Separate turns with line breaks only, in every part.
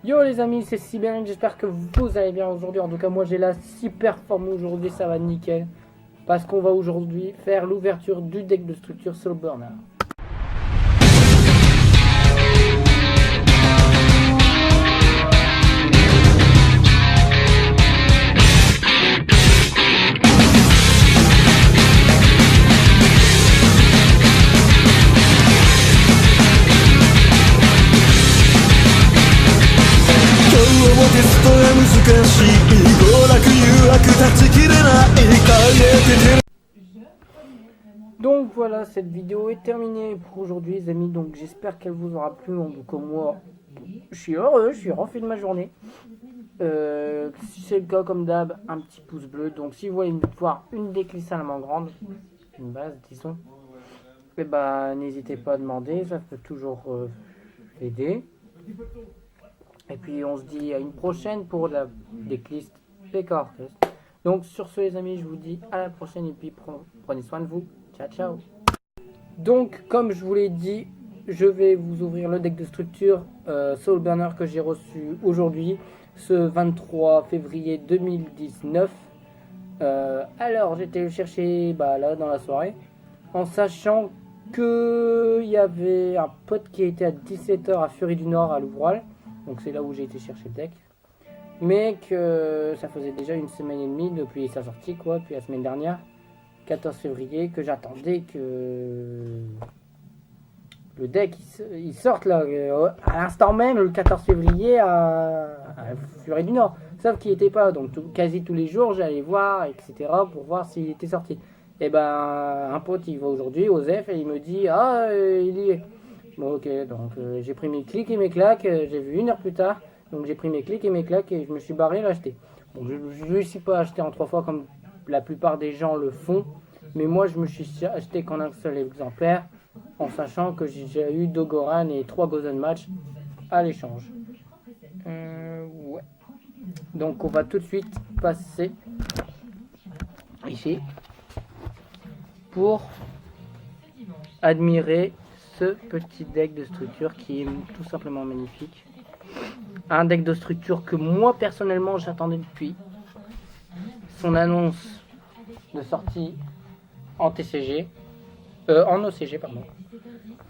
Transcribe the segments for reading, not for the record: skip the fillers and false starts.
Yo les amis, c'est Sibérien, j'espère que vous allez bien aujourd'hui. En tout cas, moi j'ai la super forme aujourd'hui, ça va nickel. Parce qu'on va aujourd'hui faire l'ouverture du deck de structure Soul Burner. Donc voilà, cette vidéo est terminée pour aujourd'hui les amis, donc j'espère qu'elle vous aura plu. En tout cas moi, je suis heureux, je suis refait de ma journée. Si c'est le cas comme d'hab, un petit pouce bleu. Donc si vous voulez voir une déclisse salement grande, une base disons, et bah n'hésitez pas à demander, ça peut toujours aider. Et puis on se dit à une prochaine pour la décliste PK Orchestre. Donc sur ce les amis, je vous dis à la prochaine et puis prenez soin de vous. Ciao ciao. Donc comme je vous l'ai dit, je vais vous ouvrir le deck de structure Soul Burner que j'ai reçu aujourd'hui, ce 23 février 2019. Alors j'étais le chercher là dans la soirée, en sachant qu'il y avait un pote qui était à 17 h à Fury du Nord à Louvroil. Donc c'est là où j'ai été chercher le deck. Mais que ça faisait déjà une semaine et demie depuis sa sortie, quoi, depuis la semaine dernière, 14 février, que j'attendais que le deck il sorte là, à l'instant même, le 14 février à Fury du Nord. Sauf qu'il n'était pas, donc quasi tous les jours j'allais voir, etc. pour voir s'il était sorti. Et ben un pote il va aujourd'hui, Osef, et il me dit ah il y est. Bon ok, donc j'ai pris mes clics et mes claques, j'ai vu 1 heure plus tard, donc j'ai pris mes clics et mes claques et je me suis barré l'acheter. Bon, je ne réussis pas à acheter en 3 fois comme la plupart des gens le font, mais moi je me suis acheté qu'en un seul exemplaire, en sachant que j'ai déjà eu 2 Goran et 3 Gozen Match à l'échange. Ouais. Donc on va tout de suite passer ici pour admirer ce petit deck de structure qui est tout simplement magnifique. Un deck de structure que moi personnellement j'attendais depuis son annonce de sortie en TCG, en OCG pardon.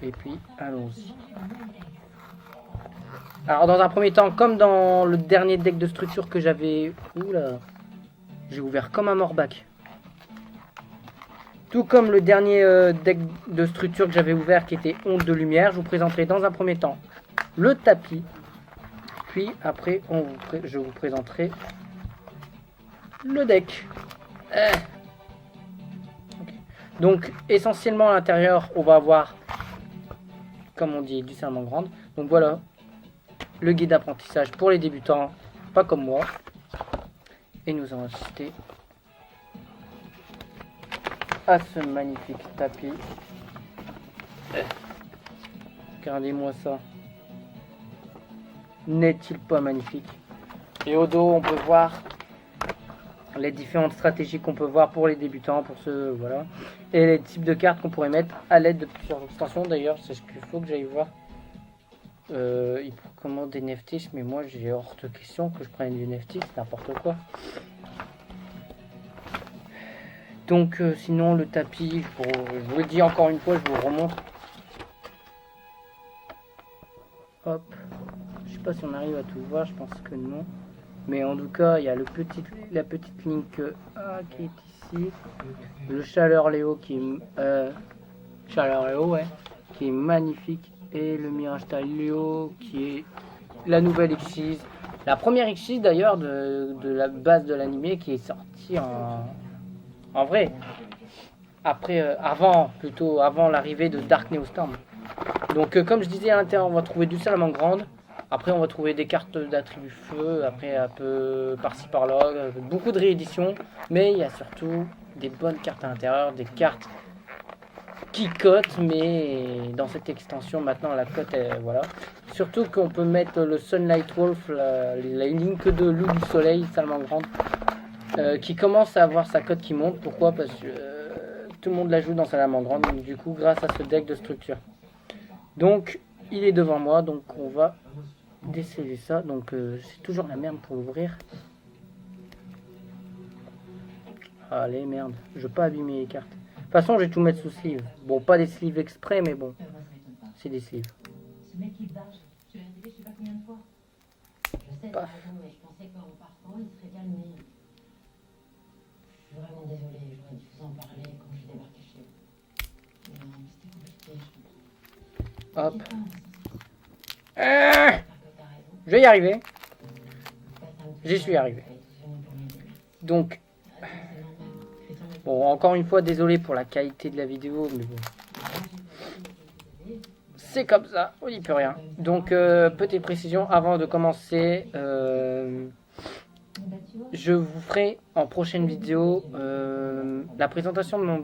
Et puis allons-y. Alors dans un premier temps, comme dans le dernier deck de structure que j'avais, oula, j'ai ouvert comme un Morbac. Tout comme le dernier deck de structure que j'avais ouvert qui était Onde de Lumière, je vous présenterai dans un premier temps le tapis. Puis après, je vous présenterai le deck. Okay. Donc essentiellement à l'intérieur, on va avoir, comme on dit, du serment grande. Donc voilà, le guide d'apprentissage pour les débutants, pas comme moi. Et nous allons assister à ce magnifique tapis. Regardez-moi ça. N'est-il pas magnifique? Et au dos, on peut voir les différentes stratégies qu'on peut voir pour les débutants, pour ceux, voilà. Et les types de cartes qu'on pourrait mettre à l'aide de plusieurs extensions. D'ailleurs, c'est ce qu'il faut que j'aille voir. Il commande des Neftis, mais moi j'ai hors de question que je prenne du Neftis, n'importe quoi. Donc sinon le tapis, je vous le dis encore une fois, je vous remontre. Hop, je sais pas si on arrive à tout voir, je pense que non. Mais en tout cas, il y a la petite ligne qui est ici. Le Chaleur Léo qui est Chaleur Léo, ouais, qui est magnifique. Et le Mirage Léo qui est la nouvelle X6. La première X6 d'ailleurs de la base de l'animé qui est sortie en vrai, après, avant l'arrivée de Dark Neostorm. Donc comme je disais à l'intérieur, on va trouver du salamandre grande. Après on va trouver des cartes d'attribut feu. Après un peu par-ci par-là, beaucoup de rééditions. Mais il y a surtout des bonnes cartes à l'intérieur, des cartes qui cotent. Mais dans cette extension maintenant la cote est voilà. Surtout qu'on peut mettre le Sunlight Wolf, la Link de loup du soleil, salamandre grande. Qui commence à avoir sa cote qui monte. Pourquoi? Parce que tout le monde la joue dans Salamandre grande, donc du coup grâce à ce deck de structure. Donc il est devant moi, donc on va déceler ça. Donc c'est toujours la merde pour l'ouvrir. Allez, merde. Je veux pas abîmer les cartes. De toute façon, je vais tout mettre sous sleeve. Bon, pas des sleeves exprès, mais bon. C'est des sleeves.
Ce mec qui barge, je l'ai répété je sais pas combien de fois. Je sais, t'as raison, mais je pensais qu'en partant, il serait calmé. Je suis vraiment désolée, j'aurais dû vous en parler quand je débarquais chez vous. Mais non, c'était compliqué, je comprends.
Hop. Je vais y arriver. J'y suis arrivé. Donc, bon, encore une fois, désolé pour la qualité de la vidéo, mais bon. C'est comme ça, on n'y peut rien. Donc, petite précision, avant de commencer, je vous ferai en prochaine vidéo la présentation de mon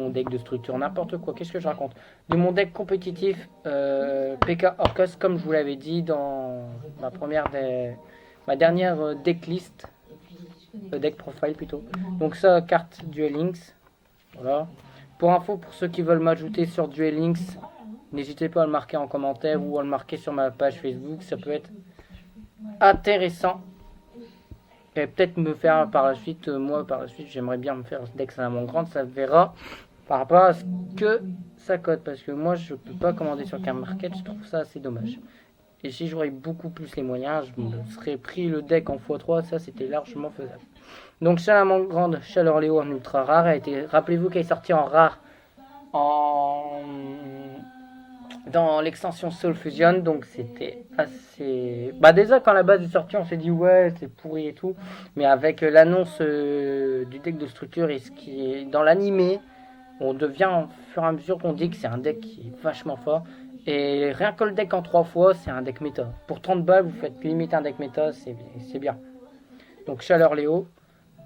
deck de structure, n'importe quoi, qu'est-ce que je raconte, de mon deck compétitif PK Orcus, comme je vous l'avais dit dans ma dernière decklist, deck profile plutôt. Donc ça, carte Duel Links, voilà. Pour info, pour ceux qui veulent m'ajouter sur Duel Links, n'hésitez pas à le marquer en commentaire ou à le marquer sur ma page Facebook, ça peut être intéressant. Et peut-être me faire par la suite, j'aimerais bien me faire ce deck Salamandre, ça verra par rapport à ce que ça cote. Parce que moi, je peux pas commander sur Card Market, je trouve ça assez dommage. Et si j'aurais beaucoup plus les moyens, je me serais pris le deck en x3, ça c'était largement faisable. Donc Salamandre, Chaleur Léo en ultra rare, rappelez-vous qu'elle est sortie en rare dans l'extension Soul Fusion, donc c'était assez... déjà quand la base est sortie, on s'est dit ouais c'est pourri et tout, mais avec l'annonce du deck de structure et ce qui est dans l'animé, on devient au fur et à mesure qu'on dit que c'est un deck qui est vachement fort, et rien que le deck en 3 fois, c'est un deck méta. Pour 30 balles, vous faites limite un deck méta, c'est bien. Donc Chaleur Léo.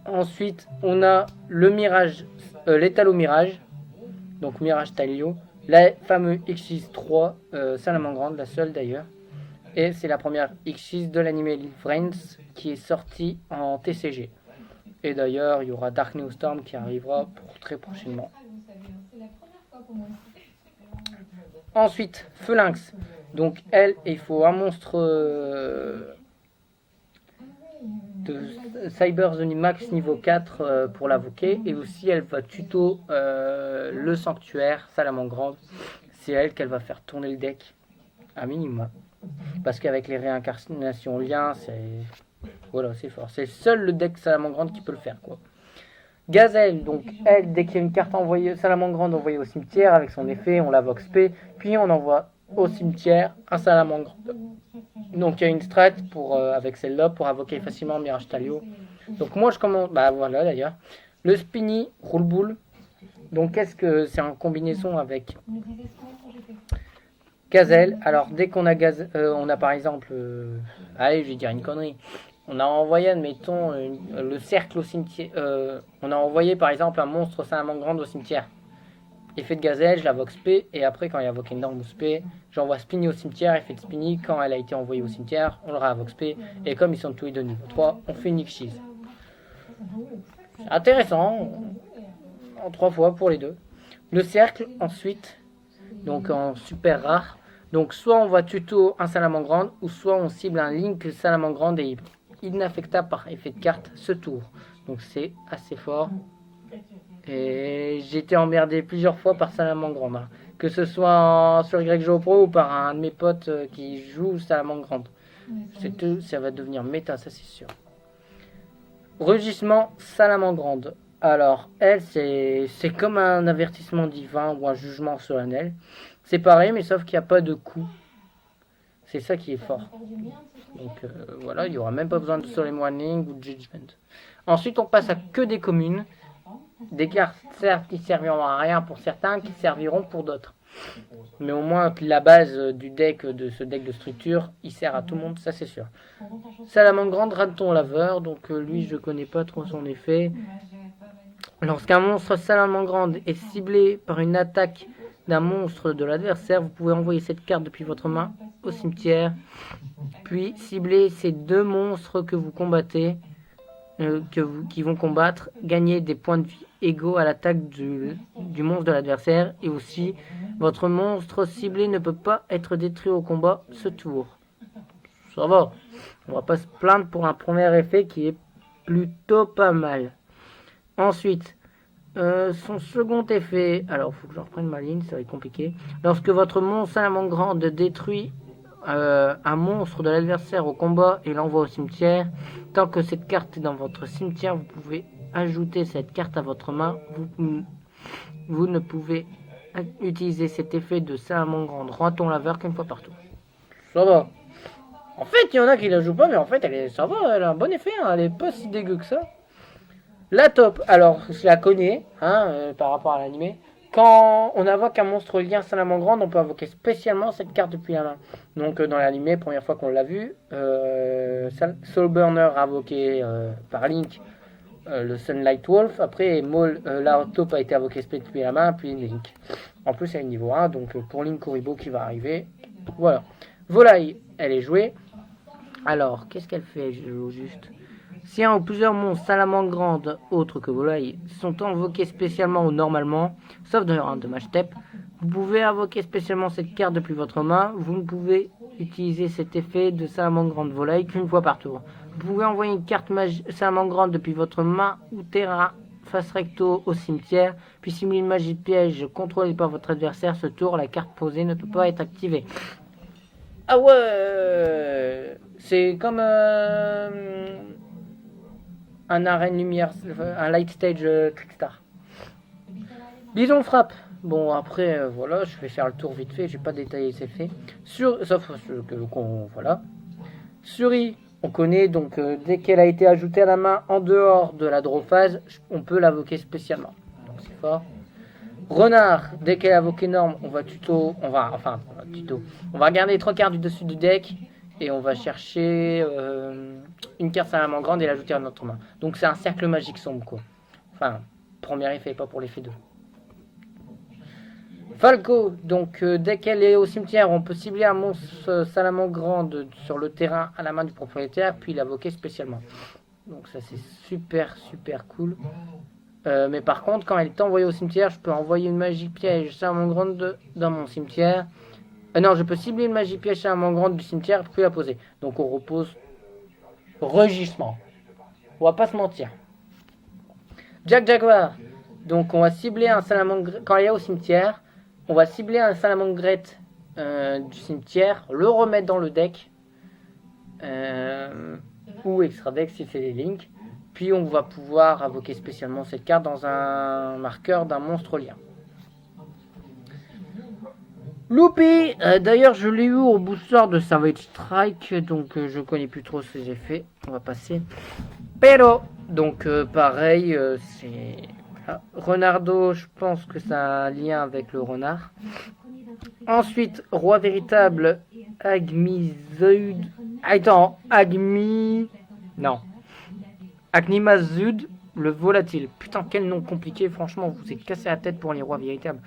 Ensuite, on a le Mirage, l'étalo Mirage, donc Mirage Talio. La fameuse X6-3 Salamandre, la seule d'ailleurs. Et c'est la première X6 de l'anime Friends qui est sortie en TCG. Et d'ailleurs, il y aura Dark New Storm qui arrivera pour très prochainement. Ensuite, Phalanx. Donc elle, il faut un monstre de Cyber Zonimax niveau 4 pour l'invoquer. Et aussi, elle va tuto le sanctuaire Salamandre. C'est elle qu'elle va faire tourner le deck à minimum. Parce qu'avec les réincarnations liens, voilà, c'est fort. C'est seul le deck Salamandre qui peut le faire, quoi. Gazelle, donc elle, dès qu'il y a une carte envoyée, Salamandre envoyée au cimetière avec son effet, on la vox P, puis on envoie au cimetière un Salamandre. Donc il y a une strat avec celle-là pour invoquer facilement Mirage Talio. Donc moi je commence, voilà d'ailleurs. Le Spinny roule boule. Donc qu'est-ce que c'est en combinaison avec Gazelle. Alors dès qu'on a on a par exemple, allez je vais dire une connerie. On a envoyé, admettons, le cercle au cimetière. On a envoyé par exemple un monstre Salamandre au cimetière. Effet de Gazelle, je la vox P, et après quand il y a Vokendorm P, j'envoie Spinny au cimetière, effet de Spinny, quand elle a été envoyée au cimetière, on l'aura à vox P, et comme ils sont tous les deux niveau 3, on fait une X6. C'est intéressant, en 3 fois pour les deux. Le cercle, ensuite, donc en super rare, donc soit on va tuto un Salamandre, ou soit on cible un Link Salamandre et inaffectable par effet de carte ce tour. Donc c'est assez fort. Et j'ai été emmerdé plusieurs fois par Salamandre, hein. Que ce soit sur YGO Pro ou par un de mes potes qui joue Salamandre. Ça va devenir méta, ça c'est sûr. Rugissement Salamandre. Alors elle, c'est comme un avertissement divin ou un jugement solennel. C'est pareil, mais sauf qu'il n'y a pas de coup. C'est ça qui est fort. Donc voilà, il n'y aura même pas besoin de Solemn Warning ou de Judgment. Ensuite, on passe à que des communes. Des cartes certes qui serviront à rien pour certains, qui serviront pour d'autres. Mais au moins la base du deck, de ce deck de structure, il sert à tout le monde, ça c'est sûr. Salamandre, Raton Laveur, donc lui je connais pas trop son effet. Lorsqu'un monstre Salamandre est ciblé par une attaque d'un monstre de l'adversaire, vous pouvez envoyer cette carte depuis votre main au cimetière, puis cibler ces deux monstres que vous combattez, qui vont combattre, gagner des points de vie égaux à l'attaque du monstre de l'adversaire, et aussi votre monstre ciblé ne peut pas être détruit au combat ce tour. ça va. On va pas se plaindre pour un premier effet qui est plutôt pas mal. Ensuite, son second effet, alors faut que je reprenne ma ligne, ça va être compliqué. Lorsque votre monstre salamandre détruit un monstre de l'adversaire au combat et l'envoie au cimetière, tant que cette carte est dans votre cimetière, vous pouvez ajouter cette carte à votre main. Vous ne pouvez utiliser cet effet de salamandre raton laveur qu'une fois par tour. Ça va. En fait, il y en a qui la jouent pas, mais en fait, ça va, elle a un bon effet, hein, elle est pas si dégueu que ça. La top, alors je la connais, par rapport à l'animé. Quand on invoque un monstre lien salamandre, on peut invoquer spécialement cette carte depuis la main. Donc dans l'animé, première fois qu'on l'a vu, Soulburner a invoqué par Link le Sunlight Wolf. Après, la top a été invoqué depuis la main, puis Link. En plus, elle est niveau 1, donc pour Link Kuribo qui va arriver. Voilà. Volaille, elle est jouée. Alors, qu'est-ce qu'elle fait juste? Si un ou plusieurs monstres salamandres grandes autres que volailles sont invoqués spécialement ou normalement, sauf d'ailleurs un dommage step, vous pouvez invoquer spécialement cette carte depuis votre main. Vous ne pouvez utiliser cet effet de salamandre grande volaille qu'une fois par tour. Vous pouvez envoyer une carte salamandre grande depuis votre main ou terrain face recto au cimetière, puis simuler une magie de piège contrôlée par votre adversaire. Ce tour, la carte posée ne peut pas être activée. Ah ouais, c'est comme un arène lumière, un light stage Trickstar. Bison frappe. Bon après voilà, je vais faire le tour vite fait, j'ai pas détaillé ses faits. Sauf que voilà. Suri, on connaît donc dès qu'elle a été ajoutée à la main en dehors de la draw phase, on peut l'invoquer spécialement. Donc c'est fort. Renard, dès qu'elle est invoquée norme, on va regarder les 3 cartes du dessus du deck. Et on va chercher une carte salamandre grande et l'ajouter à notre main. Donc c'est un cercle magique sombre quoi. Enfin, premier effet, pas pour l'effet 2. Falco, donc dès qu'elle est au cimetière, on peut cibler un monstre salamandre grande sur le terrain à la main du propriétaire, puis l'invoquer spécialement. Donc ça c'est super cool. Mais par contre, quand elle est envoyée au cimetière, je peux envoyer une magie piège salamandre grande dans mon cimetière. Non, je peux cibler une magie piège salamandre grande du cimetière puis la poser. Donc on repose rugissement. On va pas se mentir. Jack Jaguar. Donc on va cibler un salamandre quand elle est au cimetière. On va cibler un salamandre du cimetière, le remettre dans le deck. Ou extra deck si c'est des links. Puis on va pouvoir invoquer spécialement cette carte dans un marqueur d'un monstre lien. Loopy, d'ailleurs je l'ai eu au booster de Savage Strike, donc je connais plus trop ses effets, on va passer. Pero, donc pareil, c'est... Renardo, je pense que ça a un lien avec le renard. Ensuite, Roi Véritable, Agmizud... Attends, Agnimazud, le volatile. Putain, quel nom compliqué, franchement, vous êtes cassé la tête pour les Rois Véritables.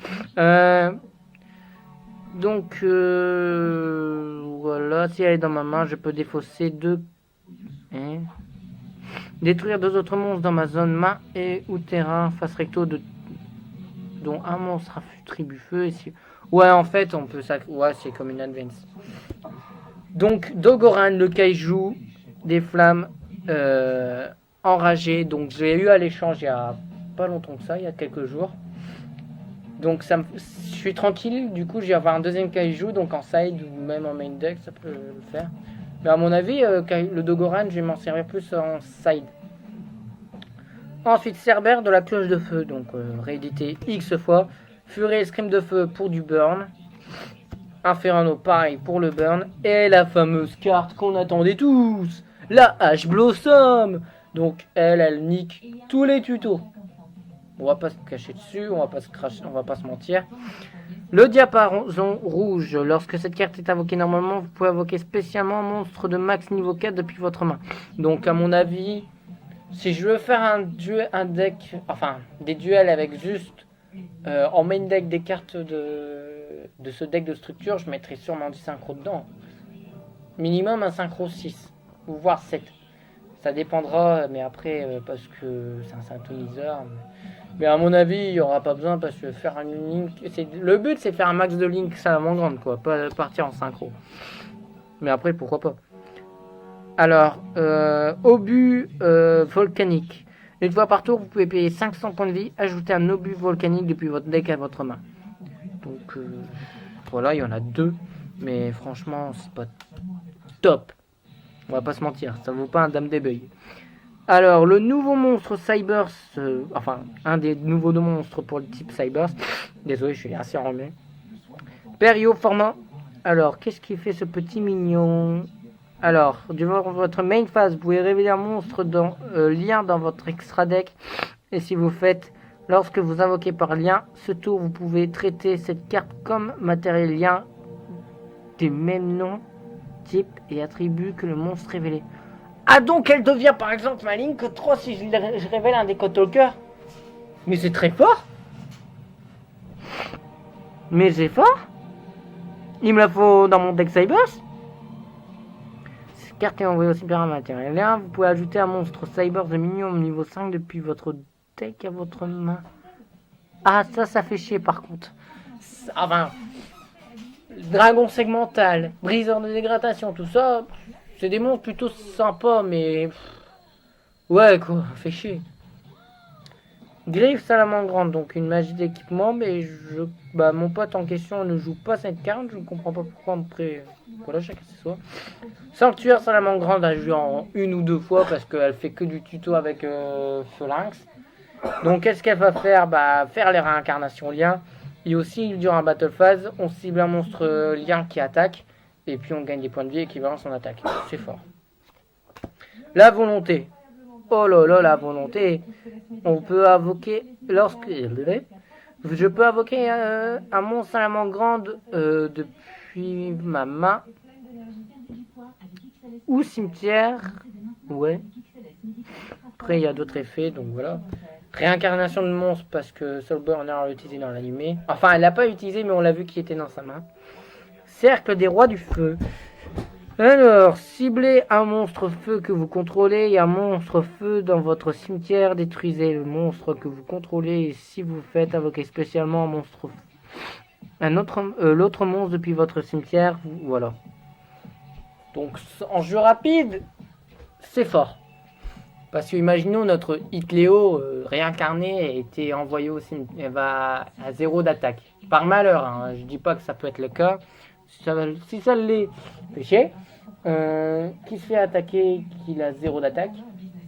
Donc voilà, si elle est dans ma main, je peux défausser 2 détruire 2 autres monstres dans ma zone main et ou terrain face recto dont un monstre à tribut-feu. Ouais, en fait, on peut ça. Ouais, c'est comme une advance. Donc Dogoran, le kaiju des flammes enragé. Donc j'ai eu à l'échange il y a pas longtemps que ça, il y a quelques jours. Donc je suis tranquille, du coup je vais avoir un deuxième kaiju, donc en side ou même en main deck, ça peut le faire. Mais à mon avis, le Dogoran, je vais m'en servir plus en side. Ensuite, Cerbère de la cloche de feu, donc réédité X fois. Furie et Scream de feu pour du burn. Inferno, pareil pour le burn. Et la fameuse carte qu'on attendait tous, la Ash Blossom. Donc elle nique tous les tutos. On va pas se cacher dessus, on va pas se mentir. Le diapason rouge, lorsque cette carte est invoquée normalement, vous pouvez invoquer spécialement un monstre de max niveau 4 depuis votre main. Donc à mon avis, si je veux faire des duels avec juste en main deck des cartes de ce deck de structure, je mettrai sûrement du synchro dedans. Minimum un synchro 6, ou voire 7. Ça dépendra, mais après, parce que c'est un synthoniseur. Mais à mon avis, il n'y aura pas besoin, parce que faire un link... Le but, c'est faire un max de link salamandre grande, quoi. Pas partir en synchro. Mais après, pourquoi pas. Alors, obus volcanique. Une fois par tour, vous pouvez payer 500 points de vie, ajouter un obus volcanique depuis votre deck à votre main. Donc, voilà, il y en a 2. Mais franchement, c'est pas top. On va pas se mentir, ça vaut pas un dame d'éveil. Alors, le nouveau monstre Cybers, enfin, un des nouveaux monstres pour le type Cybers. Désolé, je suis assez enrhumé. Perio formant. Alors, qu'est-ce qu'il fait ce petit mignon? Alors, durant votre main phase, vous pouvez révéler un monstre dans, lien dans votre extra deck. Et si vous faites, lorsque vous invoquez par lien, ce tour, vous pouvez traiter cette carte comme matériel lien des mêmes noms, types et attributs que le monstre révélé. Ah, donc elle devient par exemple ma ligne que 3 si je révèle un Deco Talker. Mais c'est très fort. Mais c'est fort. Il me la faut dans mon deck Cybers. Cette carte est envoyée au super matériel. Là, vous pouvez ajouter un monstre Cybers de minimum niveau 5 depuis votre deck à votre main. Ah, ça fait chier par contre. Enfin, dragon segmental, briseur de dégradation, tout ça, c'est des monstres plutôt sympas, mais ouais quoi, fait chier. Griffe salamandre, donc une magie d'équipement, mais mon pote en question ne joue pas cette carte, je ne comprends pas pourquoi après. Voilà, chaque accessoire. Sanctuaire salamandre, elle joue en 1 ou 2 fois parce qu'elle fait que du tuto avec Phalanx. Donc qu'est-ce qu'elle va faire? Faire les réincarnations liens. Et aussi, durant un battle phase, on cible un monstre lien qui attaque. Et puis on gagne des points de vie équivalents à son attaque. C'est fort. La volonté. Oh là là, la volonté. On peut invoquer je peux invoquer un monstre à la main grande depuis ma main. Ou cimetière. Ouais. Après, il y a d'autres effets, donc voilà. Réincarnation de monstre parce que Soulburner l'a utilisé dans l'animé. Enfin, elle l'a pas utilisé, mais on l'a vu qu'il était dans sa main. Cercle des rois du feu. Alors, ciblez un monstre feu que vous contrôlez et un monstre feu dans votre cimetière. Détruisez le monstre que vous contrôlez et si vous faites invoquer spécialement un monstre l'autre monstre depuis votre cimetière, voilà. Donc, en jeu rapide, c'est fort. Parce que imaginons notre Hitléo réincarné a été envoyé au cimetière, elle va à 0 d'attaque. Par malheur, hein, je dis pas que ça peut être le cas. Si ça l'est, péché. Qui se fait attaquer, qu'il a 0 d'attaque,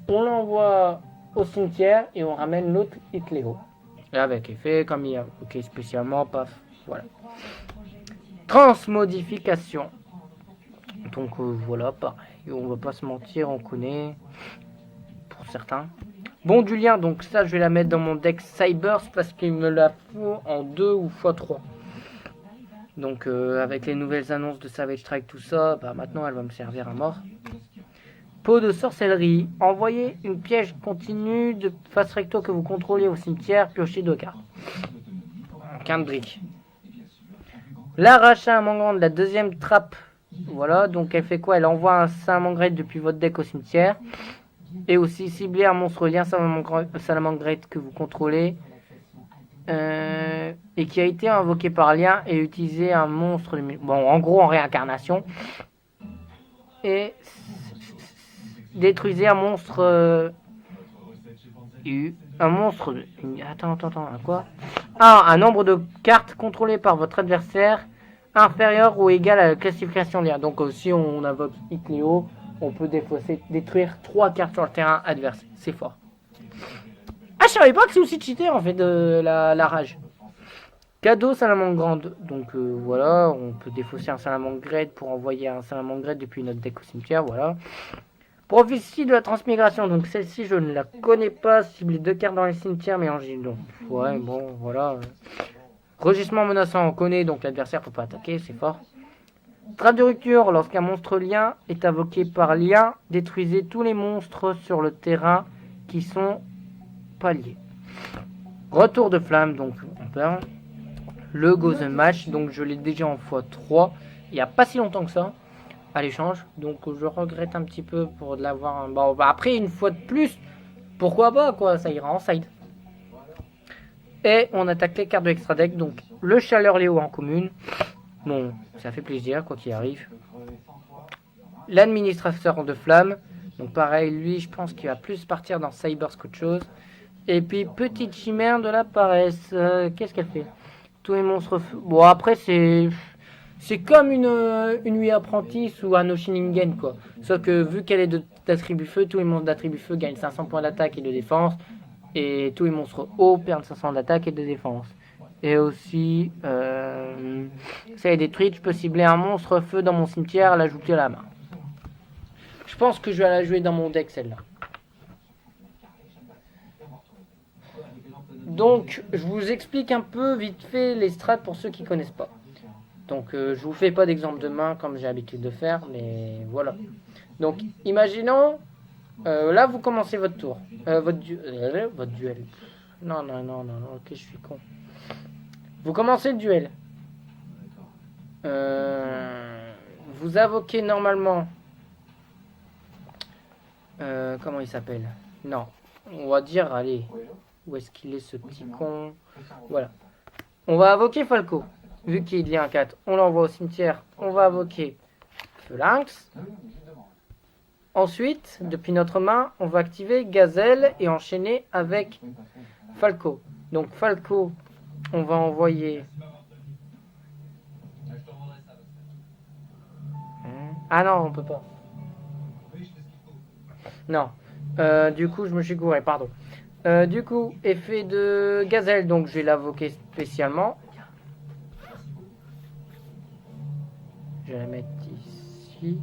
on l'envoie au cimetière et on ramène l'autre Hitléo. Et avec effet, comme il y a ok spécialement, paf, voilà. Transmodification. Donc voilà, pareil, on va pas se mentir, on connaît. Certains. Bon du lien, donc ça je vais la mettre dans mon deck Cybers parce qu'il me la faut en 2 ou x3. Donc avec les nouvelles annonces de Savage Strike, tout ça, maintenant elle va me servir à mort. Pot de sorcellerie. Envoyez une piège continue de face recto que vous contrôlez au cimetière, piochez 2 cartes. Qu'un de briques. L'arrache à un mangrande, la deuxième trappe. Voilà, donc elle fait quoi? Elle envoie un salamandre depuis votre deck au cimetière. Et aussi cibler un monstre lien salamandre que vous contrôlez et qui a été invoqué par lien et utiliser un monstre en gros en réincarnation et détruisez un monstre un nombre de cartes contrôlées par votre adversaire inférieur ou égal à la classification lien. Donc si on invoque Hitléo, on peut détruire 3 cartes sur le terrain adverse. C'est fort. Ah, je savais pas que c'est aussi cheaté en fait de la rage. Cadeau salamandre grande. Donc voilà, on peut défausser un salamandre grade pour envoyer un salamandre grade depuis notre deck au cimetière. Voilà. Prophétie de la transmigration. Donc celle-ci, je ne la connais pas. Cible 2 cartes dans les cimetières, mais en donc ouais, bon, voilà. Rugissement menaçant, on connaît, donc l'adversaire peut pas attaquer, c'est fort. Trappe de rupture, lorsqu'un monstre lien est invoqué par lien, détruisez tous les monstres sur le terrain qui sont pas liés. Retour de flamme, donc on perd. Le Gozen Match, donc je l'ai déjà en x3, il n'y a pas si longtemps que ça, à l'échange, donc je regrette un petit peu pour de l'avoir. Après, une fois de plus, pourquoi pas, quoi, ça ira en side. Et on attaque les cartes de extra deck, donc le Chaleur Léo en commune. Bon, ça fait plaisir, quoi qu'il arrive. l'administrateur de flammes. Donc pareil, lui, je pense qu'il va plus partir dans Cybers qu'autre chose. Et puis, petite chimère de la paresse. Qu'est-ce qu'elle fait? Tous les monstres... Bon, après, c'est comme une Wii Apprentice ou un Oshingen, quoi. Sauf que vu qu'elle est d'attribut feu, tous les monstres d'attribut feu gagnent 500 points d'attaque et de défense. Et tous les monstres hauts perdent 500 d'attaque et de défense. Et aussi, ça est détruite, je peux cibler un monstre feu dans mon cimetière, l'ajouter à la main. Je pense que je vais la jouer dans mon deck, celle-là. Donc, je vous explique un peu vite fait les strats pour ceux qui connaissent pas. Donc, je vous fais pas d'exemple de main comme j'ai l'habitude de faire, mais voilà. Donc, imaginons, là vous commencez votre tour, votre duel. Non, ok, je suis con. Vous commencez le duel. Vous invoquez normalement. Comment il s'appelle? Non, on va dire, allez. Où est-ce qu'il est ce petit con? Voilà. On va invoquer Falco. Vu qu'il est un 4, on l'envoie au cimetière. On va invoquer Phalanx. Ensuite, depuis notre main, on va activer Gazelle et enchaîner avec Falco. Donc Falco, on va envoyer... Ah non, on peut pas. Non. Du coup, je me suis gouré, pardon. Du coup, effet de Gazelle, donc je vais l'invoquer spécialement. Je vais la mettre ici.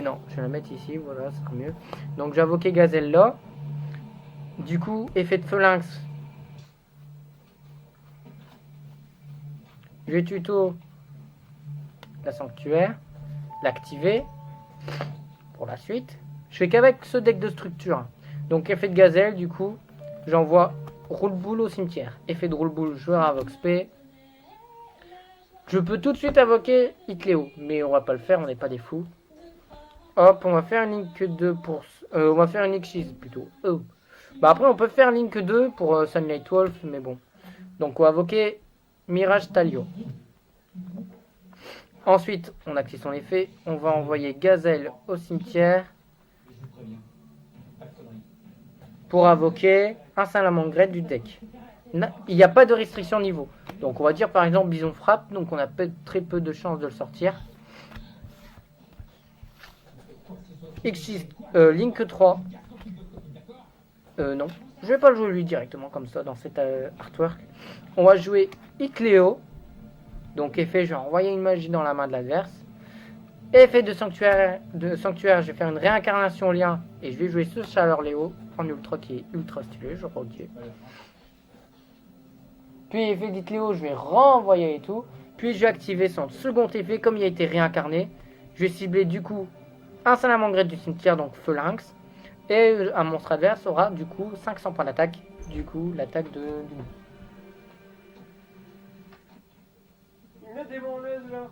Non, je vais la mettre ici, voilà, ça sera mieux. Donc j'ai invoqué Gazelle là. Du coup, effet de Phalanx. Je vais tuto la sanctuaire, l'activer pour la suite. Je fais qu'avec ce deck de structure. Donc effet de Gazelle, du coup, j'envoie roule-boule au cimetière. Effet de roule-boule, joueur invoque P. Je peux tout de suite invoquer Hitléo, mais on va pas le faire, on n'est pas des fous. Hop, on va faire une Link 2 pour... on va faire une X6 plutôt. Oh. Bah après, on peut faire Link 2 pour Sunlight Wolf, mais bon. Donc on va invoquer Mirage Talio. Ensuite, on active son effet. On va envoyer Gazelle au cimetière. Pour invoquer un salamangre du deck. Il n'y a pas de restriction niveau. Donc on va dire par exemple Bison frappe. Donc on a très peu de chances de le sortir. X6, Link 3. Non, je vais pas le jouer lui directement comme ça dans cet artwork. On va jouer Hitléo. Donc effet, je vais envoyer une magie dans la main de l'adverse. Effet de sanctuaire, je vais faire une réincarnation lien et je vais jouer ce Chaleur Léo en ultra qui est ultra stylé, je crois. Puis effet d'Hitléo, je vais renvoyer et tout. Puis je vais activer son second effet comme il a été réincarné. Je vais cibler du coup un salamangre du cimetière, donc Phalanx. Et un monstre adverse aura du coup 500 points d'attaque. Du coup, l'attaque de Lune. Il y a des là.